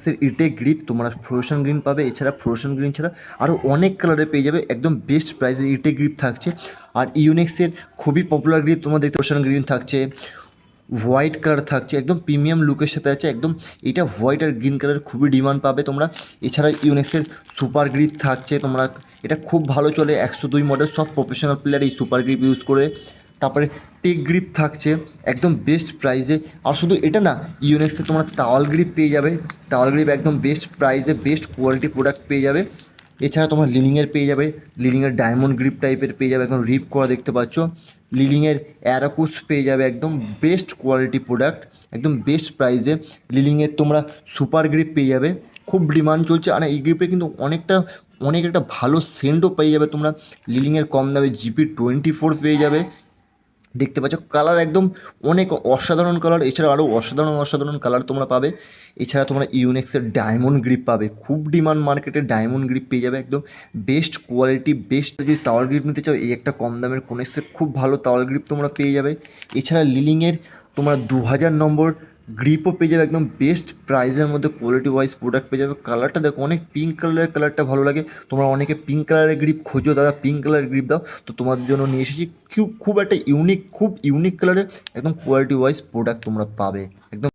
ইউনেক্সের ইটেক grip তোমরা fluorescent green পাবে, এছাড়া ফ্লোরেসেন্ট গ্রিন ছাড়া আরও অনেক কালারে পেয়ে যাবে, একদম বেস্ট প্রাইসে ইটেক গ্রিপ থাকছে। আর ইউনেক্সের খুবই পপুলার গ্রিপ তোমাদের দেখতে ফ্লোরেসেন্ট গ্রিন থাকছে, হোয়াইট কালার থাকছে, একদম প্রিমিয়াম লুকের সাথে আছে একদম। এটা হোয়াইট আর গ্রিন কালার খুবই ডিমান্ড পাবে তোমরা। এছাড়া ইউনেক্সের সুপার গ্রিপ থাকছে, তোমরা এটা খুব ভালো চলে, 102 মডেল, সব প্রফেশনাল প্লেয়ার এই সুপার গ্রিপ ইউজ করে। তারপরে টেক গ্রিপ থাকছে একদম বেস্ট প্রাইসে। আর শুধু এটা না, ইউনেক্সে তোমরা তাওয়াল গ্রিপ পেয়ে যাবে, তাওয়াল গ্রিপ একদম বেস্ট প্রাইসে বেস্ট কোয়ালিটি প্রোডাক্ট পেয়ে যাবে। এছাড়া তোমরা লিলিংয়ের পেয়ে যাবে, লিলিংয়ের ডায়মন্ড গ্রিপ টাইপের পেয়ে যাবে, একদম রিপ করা দেখতে পাচ্ছ। লিলিংয়ের অ্যারাকুস পেয়ে যাবে, একদম বেস্ট কোয়ালিটি প্রোডাক্ট, একদম বেস্ট প্রাইসে। লিলিংয়ের তোমরা সুপার গ্রিপ পেয়ে যাবে, খুব ডিমান্ড চলছে। আর এই গ্রিপে কিন্তু অনেক একটা ভালো সেন্টও পেয়ে যাবে তোমরা। লিলিংয়ের কম দামে GP24 পেয়ে যাবে, দেখতে পাচ্ছ কালার একদম অনেক অসাধারণ কালার। এছাড়া আরও অসাধারণ কালার তোমরা পাবে। এছাড়া তোমরা ইউনেক্সের ডায়মন্ড গ্রিপ পাবে, খুব ডিমান্ড মার্কেটে ডায়মন্ড গ্রিপ পেয়ে যাবে, একদম বেস্ট কোয়ালিটি বেস্ট। যদি তাওয়াল গ্রিপ নিতে চাও, এই একটা কম দামের কোনেক্সের খুব ভালো তাওয়াল গ্রিপ তোমরা পেয়ে যাবে। এছাড়া লিলিংয়ের তোমরা 2000 নম্বর গ্রিপও পেয়ে যাবে, একদম বেস্ট প্রাইসের মধ্যে কোয়ালিটি ওয়াইজ প্রোডাক্ট পেয়ে যাবে। কালারটা দেখো, অনেক পিঙ্ক কালারের, কালারটা ভালো লাগে। তোমরা অনেকে পিঙ্ক কালারের গ্রিপ খোঁজো, দাদা পিঙ্ক কালারের গ্রিপ দাও, তো তোমাদের জন্য নিয়ে এসেছি খুব একটা খুব ইউনিক কালারের একদম কোয়ালিটি ওয়াইজ প্রোডাক্ট তোমরা পাবে একদম।